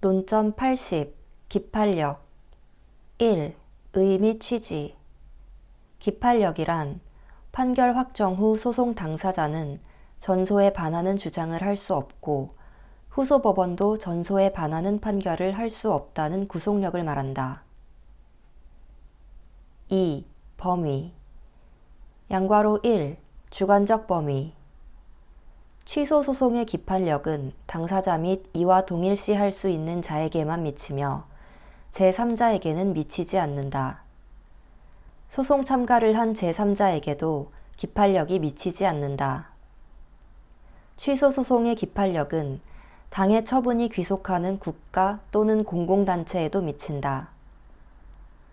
논점 80. 기판력 1. 의 및 취지. 기판력이란 판결 확정 후 소송 당사자는 전소에 반하는 주장을 할 수 없고 후소법원도 전소에 반하는 판결을 할 수 없다는 구속력을 말한다. 2. 범위. 양괄호 1. 주관적 범위. 취소 소송의 기판력은 당사자 및 이와 동일시할 수 있는 자에게만 미치며 제3자에게는 미치지 않는다. 소송 참가를 한 제3자에게도 기판력이 미치지 않는다. 취소 소송의 기판력은 당해 처분이 귀속하는 국가 또는 공공단체에도 미친다.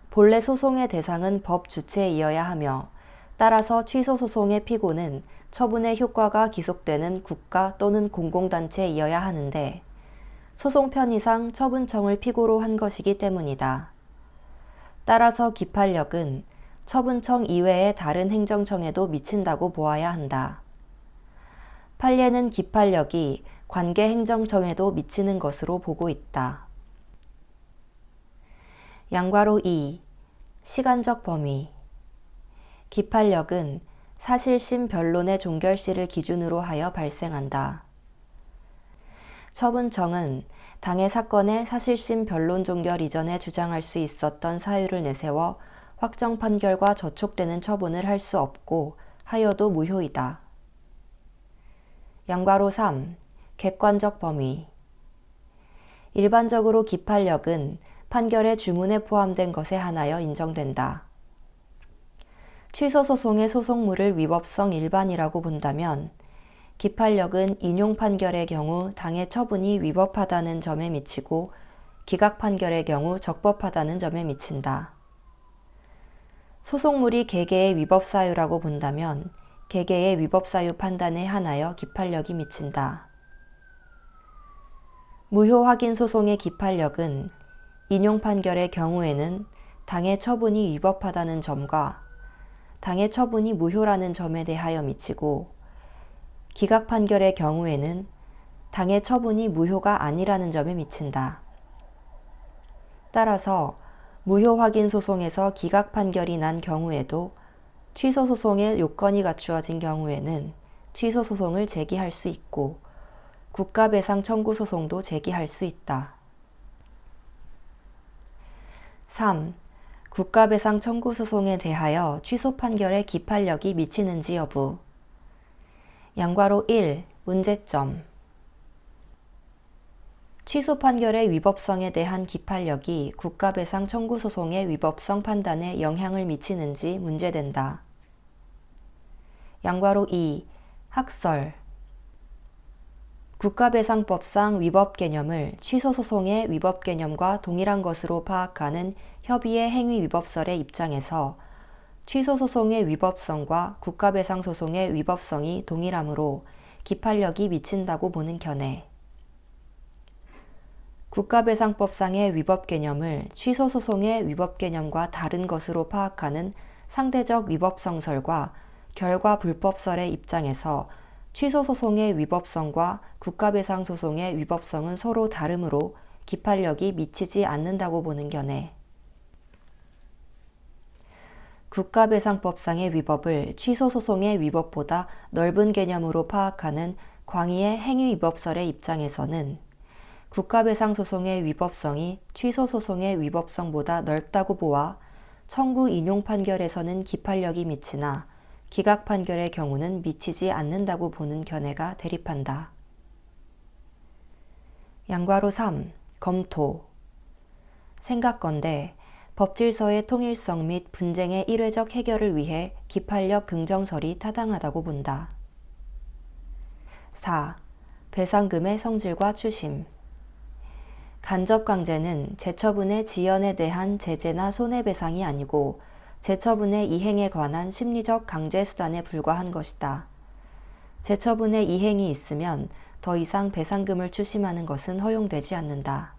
본래 소송의 대상은 법 주체이어야 하며 따라서 취소 소송의 피고는 처분의 효과가 기속되는 국가 또는 공공단체이어야 하는데 소송 편의상 처분청을 피고로 한 것이기 때문이다. 따라서 기판력은 처분청 이외의 다른 행정청에도 미친다고 보아야 한다. 판례는 기판력이 관계 행정청에도 미치는 것으로 보고 있다. 양괄호 2. 시간적 범위. 기판력은 사실심 변론의 종결시를 기준으로 하여 발생한다. 처분청은 당해 사건의 사실심 변론 종결 이전에 주장할 수 있었던 사유를 내세워 확정 판결과 저촉되는 처분을 할 수 없고 하여도 무효이다. 양괄호 3. 객관적 범위. 일반적으로 기판력은 판결의 주문에 포함된 것에 한하여 인정된다. 취소 소송의 소송물을 위법성 일반이라고 본다면 기판력은 인용 판결의 경우 당해 처분이 위법하다는 점에 미치고 기각 판결의 경우 적법하다는 점에 미친다. 소송물이 개개의 위법 사유라고 본다면 개개의 위법 사유 판단에 한하여 기판력이 미친다. 무효 확인 소송의 기판력은 인용 판결의 경우에는 당해 처분이 위법하다는 점과 당해 처분이 무효라는 점에 대하여 미치고 기각 판결의 경우에는 당해 처분이 무효가 아니라는 점에 미친다. 따라서 무효 확인 소송에서 기각 판결이 난 경우에도 취소 소송의 요건이 갖추어진 경우에는 취소 소송을 제기할 수 있고 국가배상 청구 소송도 제기할 수 있다. 3. 국가배상 청구 소송에 대하여 취소 판결의 기판력이 미치는지 여부. 양괄호 1. 문제점. 취소 판결의 위법성에 대한 기판력이 국가배상 청구 소송의 위법성 판단에 영향을 미치는지 문제된다. 양괄호 2. 학설. 국가배상법상 위법 개념을 취소 소송의 위법 개념과 동일한 것으로 파악하는 협의회 행위 위법설의 입장에서 취소 소송의 위법성과 국가배상 소송의 위법성이 동일하므로 기판력이 미친다고 보는 견해. 국가배상법상의 위법 개념을 취소 소송의 위법 개념과 다른 것으로 파악하는 상대적 위법성설과 결과 불법설의 입장에서 취소 소송의 위법성과 국가배상 소송의 위법성은 서로 다르므로 기판력이 미치지 않는다고 보는 견해. 국가배상법상의 위법을 취소 소송의 위법보다 넓은 개념으로 파악하는 광의의 행위위법설의 입장에서는 국가배상 소송의 위법성이 취소 소송의 위법성보다 넓다고 보아 청구 인용 판결에서는 기판력이 미치나 기각 판결의 경우는 미치지 않는다고 보는 견해가 대립한다. 양괄호 3. 검토. 생각건대 법질서의 통일성 및 분쟁의 일회적 해결을 위해 기판력 긍정설이 타당하다고 본다. 4. 배상금의 성질과 추심. 간접강제는 재처분의 지연에 대한 제재나 손해배상이 아니고 재처분의 이행에 관한 심리적 강제수단에 불과한 것이다. 재처분의 이행이 있으면 더 이상 배상금을 추심하는 것은 허용되지 않는다.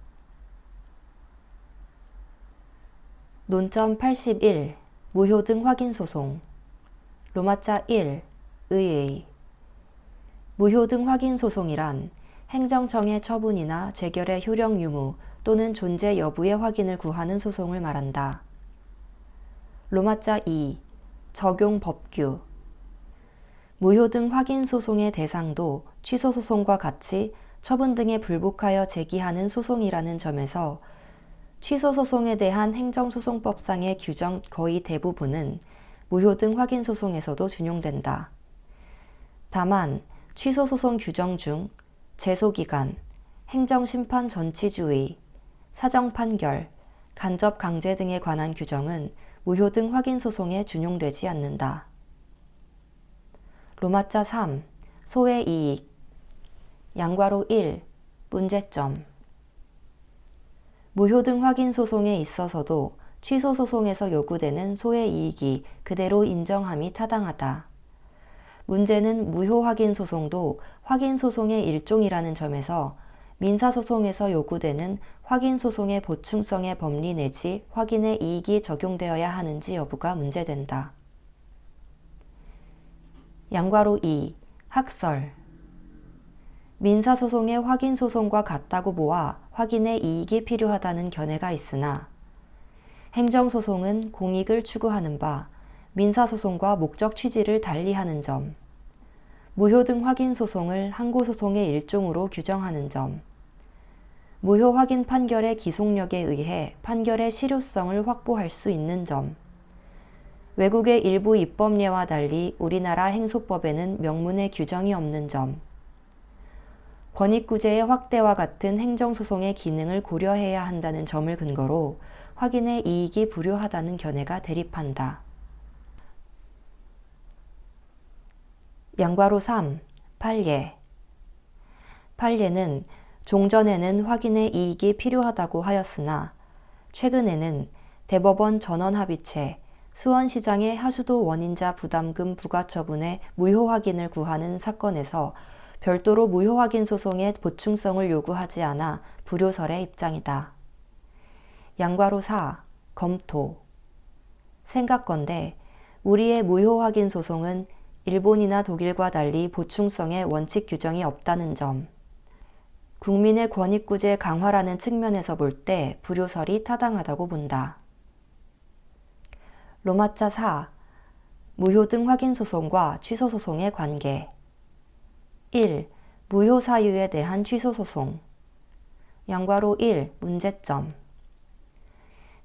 논점 81. 무효 등 확인 소송. 로마자 1. 의의. 무효 등 확인 소송이란 행정청의 처분이나 재결의 효력 유무 또는 존재 여부의 확인을 구하는 소송을 말한다. 로마자 2. 적용 법규. 무효 등 확인 소송의 대상도 취소 소송과 같이 처분 등에 불복하여 제기하는 소송이라는 점에서 취소 소송에 대한 행정소송법상의 규정 거의 대부분은 무효 등 확인 소송에서도 준용된다. 다만 취소 소송 규정 중 제소기간, 행정심판 전치주의, 사정판결, 간접강제 등에 관한 규정은 무효 등 확인 소송에 준용되지 않는다. 로마자 3. 소의 이익. 양괄호 1. 문제점. 무효 등 확인 소송에 있어서도 취소 소송에서 요구되는 소의 이익이 그대로 인정함이 타당하다. 문제는 무효 확인 소송도 확인 소송의 일종이라는 점에서 민사소송에서 요구되는 확인 소송의 보충성의 법리 내지 확인의 이익이 적용되어야 하는지 여부가 문제된다. 양괄호 2. 학설. 민사소송의 확인 소송과 같다고 보아 확인의 이익이 필요하다는 견해가 있으나 행정소송은 공익을 추구하는 바 민사소송과 목적 취지를 달리하는 점, 무효 등 확인 소송을 항고소송의 일종으로 규정하는 점, 무효 확인 판결의 기속력에 의해 판결의 실효성을 확보할 수 있는 점, 외국의 일부 입법례와 달리 우리나라 행소법에는 명문의 규정이 없는 점, 권익구제의 확대와 같은 행정소송의 기능을 고려해야 한다는 점을 근거로 확인의 이익이 불효하다는 견해가 대립한다. 양괄호 3. 판례. 판례는 종전에는 확인의 이익이 필요하다고 하였으나 최근에는 대법원 전원합의체, 수원시장의 하수도 원인자 부담금 부과처분의 무효 확인을 구하는 사건에서 별도로 무효 확인 소송의 보충성을 요구하지 않아 불효설의 입장이다. 양괄호 4. 검토. 생각건대 우리의 무효 확인 소송은 일본이나 독일과 달리 보충성의 원칙 규정이 없다는 점, 국민의 권익구제 강화라는 측면에서 볼 때 불효설이 타당하다고 본다. 로마자 4. 무효 등 확인 소송과 취소 소송의 관계. 1. 무효 사유에 대한 취소 소송. 양괄호 1. 문제점.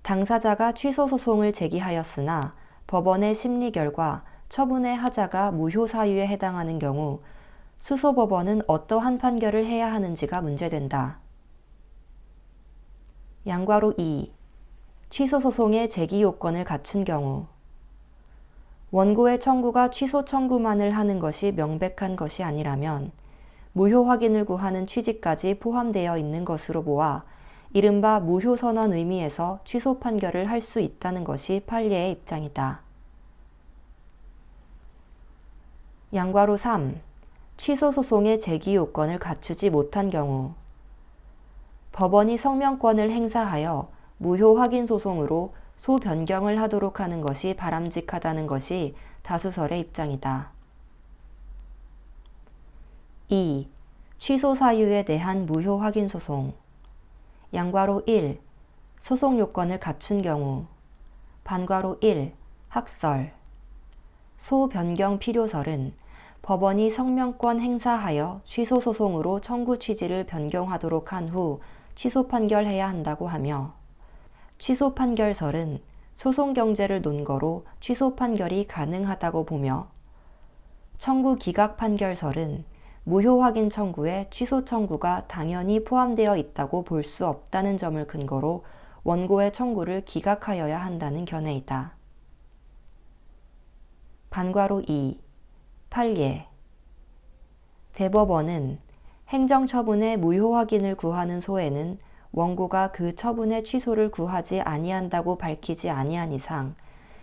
당사자가 취소 소송을 제기하였으나 법원의 심리 결과 처분의 하자가 무효 사유에 해당하는 경우 수소법원은 어떠한 판결을 해야 하는지가 문제된다. 양괄호 2. 취소 소송의 제기 요건을 갖춘 경우 원고의 청구가 취소 청구만을 하는 것이 명백한 것이 아니라면 무효 확인을 구하는 취지까지 포함되어 있는 것으로 보아 이른바 무효 선언 의미에서 취소 판결을 할 수 있다는 것이 판례의 입장이다. 양괄호 3. 취소 소송의 제기 요건을 갖추지 못한 경우 법원이 성명권을 행사하여 무효 확인 소송으로 소변경을 하도록 하는 것이 바람직하다는 것이 다수설의 입장이다. 2. 취소 사유에 대한 무효 확인 소송. 양괄호 1. 소송 요건을 갖춘 경우 반괄호 1. 학설. 소변경 필요설은 법원이 성명권 행사하여 취소 소송으로 청구 취지를 변경하도록 한 후 취소 판결해야 한다고 하며 취소 판결설은 소송 경제를 논거로 취소 판결이 가능하다고 보며 청구 기각 판결설은 무효 확인 청구에 취소 청구가 당연히 포함되어 있다고 볼 수 없다는 점을 근거로 원고의 청구를 기각하여야 한다는 견해이다. 반괄호 2. 판례. 대법원은 행정처분의 무효 확인을 구하는 소에는 원고가 그 처분의 취소를 구하지 아니한다고 밝히지 아니한 이상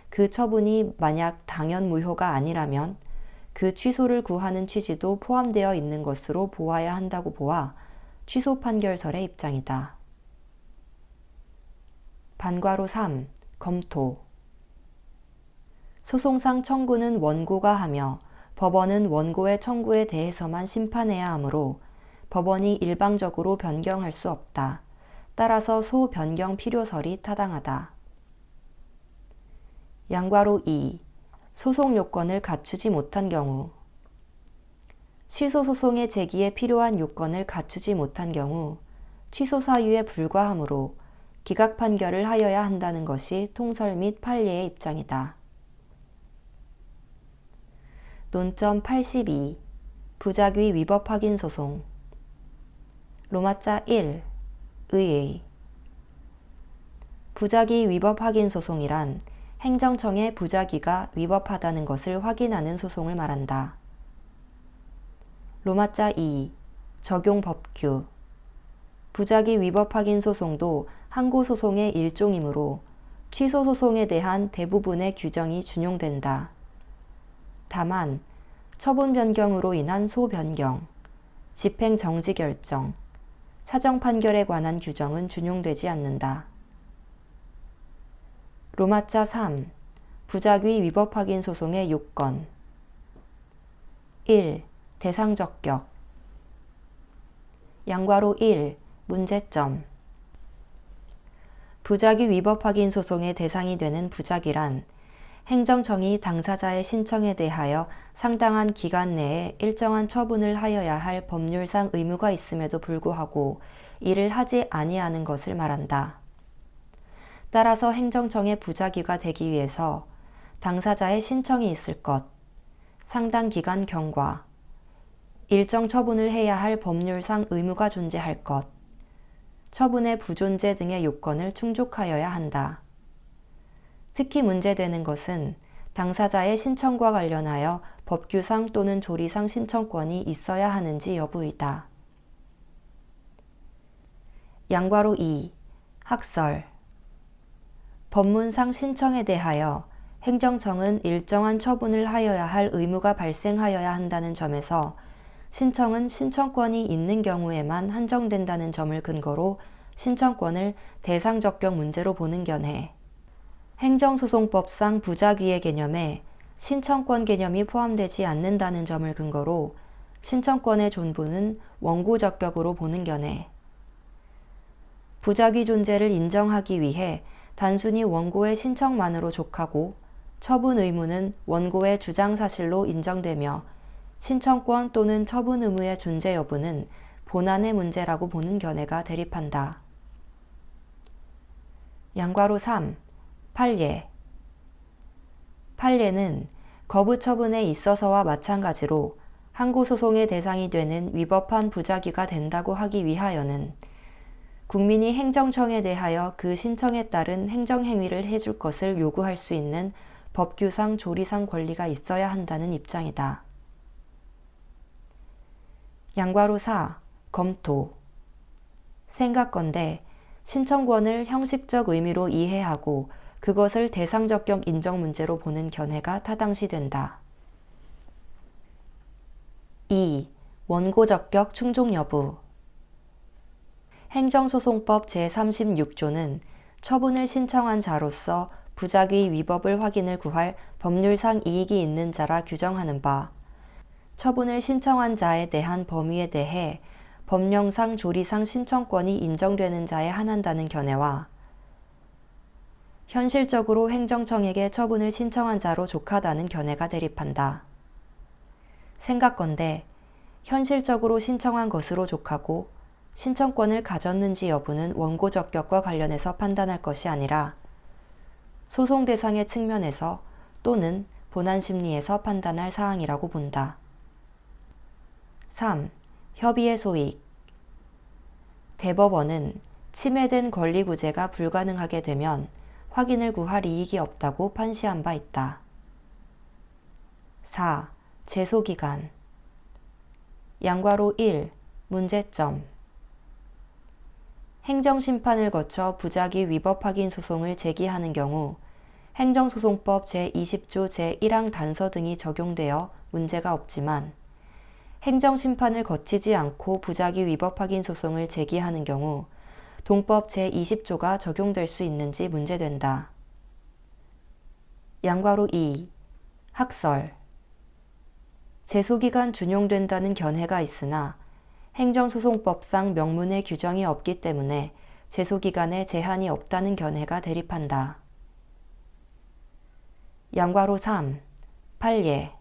그 처분이 만약 당연 무효가 아니라면 그 취소를 구하는 취지도 포함되어 있는 것으로 보아야 한다고 보아 취소 판결설의 입장이다. 반괄호 3. 검토. 소송상 청구는 원고가 하며 법원은 원고의 청구에 대해서만 심판해야 하므로 법원이 일방적으로 변경할 수 없다. 따라서 소변경 필요설이 타당하다. 양괄호 2. 소송 요건을 갖추지 못한 경우 취소 소송의 제기에 필요한 요건을 갖추지 못한 경우 취소 사유에 불과하므로 기각 판결을 하여야 한다는 것이 통설 및 판례의 입장이다. 논점 82. 부작위 위법 확인 소송 로마자 1. 의의 부작위 위법 확인 소송이란 행정청의 부작위가 위법하다는 것을 확인하는 소송을 말한다. 로마자 2. 적용 법규 부작위 위법 확인 소송도 항고소송의 일종이므로 취소소송에 대한 대부분의 규정이 준용된다. 다만 처분 변경으로 인한 소변경, 집행 정지 결정, 사정 판결에 관한 규정은 준용되지 않는다. 로마자 3. 부작위 위법 확인 소송의 요건 1. 대상 적격 양괄호 1. 문제점 부작위 위법 확인 소송의 대상이 되는 부작위란 행정청이 당사자의 신청에 대하여 상당한 기간 내에 일정한 처분을 하여야 할 법률상 의무가 있음에도 불구하고 이를 하지 아니하는 것을 말한다. 따라서 행정청의 부작위가 되기 위해서 당사자의 신청이 있을 것, 상당 기간 경과, 일정 처분을 해야 할 법률상 의무가 존재할 것, 처분의 부존재 등의 요건을 충족하여야 한다. 특히 문제되는 것은 당사자의 신청과 관련하여 법규상 또는 조리상 신청권이 있어야 하는지 여부이다. 양괄호 2. 학설 법문상 신청에 대하여 행정청은 일정한 처분을 하여야 할 의무가 발생하여야 한다는 점에서 신청은 신청권이 있는 경우에만 한정된다는 점을 근거로 신청권을 대상 적격 문제로 보는 견해. 행정소송법상 부작위의 개념에 신청권 개념이 포함되지 않는다는 점을 근거로 신청권의 존부는 원고 적격으로 보는 견해. 부작위 존재를 인정하기 위해 단순히 원고의 신청만으로 족하고 처분 의무는 원고의 주장 사실로 인정되며 신청권 또는 처분 의무의 존재 여부는 본안의 문제라고 보는 견해가 대립한다. 양괄호 3. 판례 판례는 거부 처분에 있어서와 마찬가지로 항고소송의 대상이 되는 위법한 부작위가 된다고 하기 위하여는 국민이 행정청에 대하여 그 신청에 따른 행정행위를 해줄 것을 요구할 수 있는 법규상 조리상 권리가 있어야 한다는 입장이다. 양괄호 4. 검토 생각건대 신청권을 형식적 의미로 이해하고 그것을 대상 적격 인정 문제로 보는 견해가 타당시된다. 2. 원고 적격 충족 여부 행정소송법 제36조는 처분을 신청한 자로서 부작위 위법을 확인을 구할 법률상 이익이 있는 자라 규정하는 바, 처분을 신청한 자에 대한 범위에 대해 법령상 조리상 신청권이 인정되는 자에 한한다는 견해와 현실적으로 행정청에게 처분을 신청한 자로 족하다는 견해가 대립한다. 생각건대 현실적으로 신청한 것으로 족하고 신청권을 가졌는지 여부는 원고 적격과 관련해서 판단할 것이 아니라 소송 대상의 측면에서 또는 본안 심리에서 판단할 사항이라고 본다. 3. 협의의 소익 대법원은 침해된 권리 구제가 불가능하게 되면 확인을 구할 이익이 없다고 판시한 바 있다. 4. 제소기간 양괄호 1. 문제점 행정심판을 거쳐 부작위 위법 확인 소송을 제기하는 경우 행정소송법 제20조 제1항 단서 등이 적용되어 문제가 없지만 행정심판을 거치지 않고 부작위 위법 확인 소송을 제기하는 경우 동법 제20조가 적용될 수 있는지 문제된다. 양괄호 2. 학설 제소기간 준용된다는 견해가 있으나 행정소송법상 명문의 규정이 없기 때문에 제소기간에 제한이 없다는 견해가 대립한다. 양괄호 3. 판례.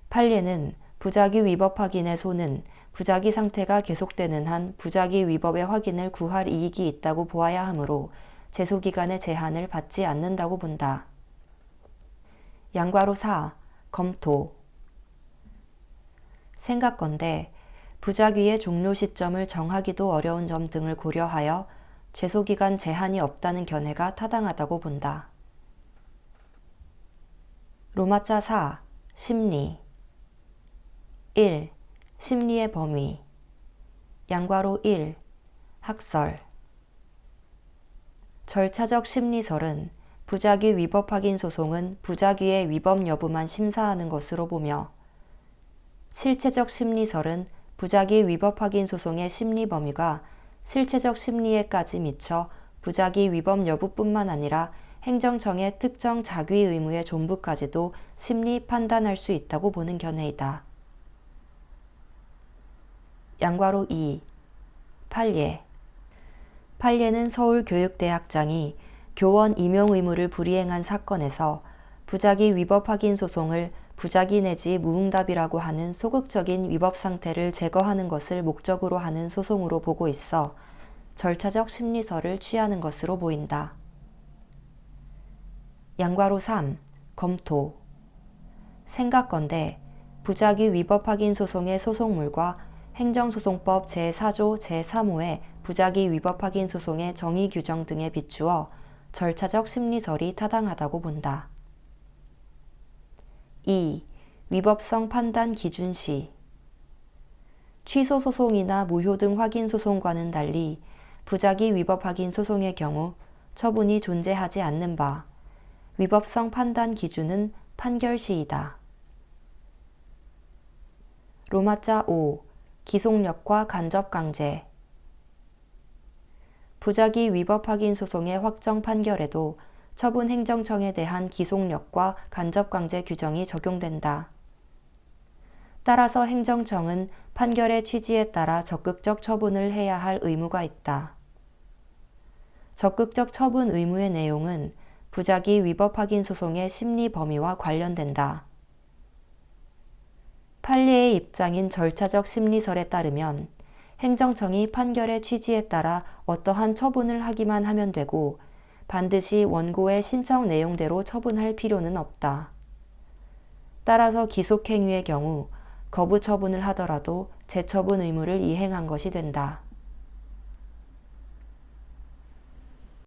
판례는 부작위 위법 확인의 소는 부작위 상태가 계속되는 한 부작위 위법의 확인을 구할 이익이 있다고 보아야 하므로 제소기간의 제한을 받지 않는다고 본다. 양괄호 4. 검토. 생각건대 부작위의 종료 시점을 정하기도 어려운 점 등을 고려하여 제소기간 제한이 없다는 견해가 타당하다고 본다. 로마자 4. 심리. 1. 심리의 범위. 양괄호 1. 학설. 절차적 심리설은 부작위 위법 확인 소송은 부작위의 위법 여부만 심사하는 것으로 보며, 실체적 심리설은 부작위 위법 확인 소송의 심리 범위가 실체적 심리에까지 미쳐 부작위 위법 여부뿐만 아니라 행정청의 특정 자귀 의무의 존부까지도 심리 판단할 수 있다고 보는 견해이다. 양괄호 2. 판례. 판례는 서울교육대학장이 교원 임용 의무를 불이행한 사건에서 부작위 위법 확인 소송을 부작위 내지 무응답이라고 하는 소극적인 위법 상태를 제거하는 것을 목적으로 하는 소송으로 보고 있어 절차적 심리설을 취하는 것으로 보인다. 양괄호 3. 검토. 생각건대 부작위 위법 확인 소송의 소송물과 행정소송법 제4조 제3호의 부작위 위법 확인 소송의 정의 규정 등에 비추어 절차적 심리설이 타당하다고 본다. 2. 위법성 판단 기준시. 취소 소송이나 무효 등 확인 소송과는 달리 부작위 위법 확인 소송의 경우 처분이 존재하지 않는 바 위법성 판단 기준은 판결시이다. 로마자 5. 기속력과 간접강제. 부작위 위법 확인 소송의 확정 판결에도 처분 행정청에 대한 기속력과 간접강제 규정이 적용된다. 따라서 행정청은 판결의 취지에 따라 적극적 처분을 해야 할 의무가 있다. 적극적 처분 의무의 내용은 부작위 위법 확인 소송의 심리 범위와 관련된다. 판례의 입장인 절차적 심리설에 따르면 행정청이 판결의 취지에 따라 어떠한 처분을 하기만 하면 되고 반드시 원고의 신청 내용대로 처분할 필요는 없다. 따라서 기속행위의 경우 거부 처분을 하더라도 재처분 의무를 이행한 것이 된다.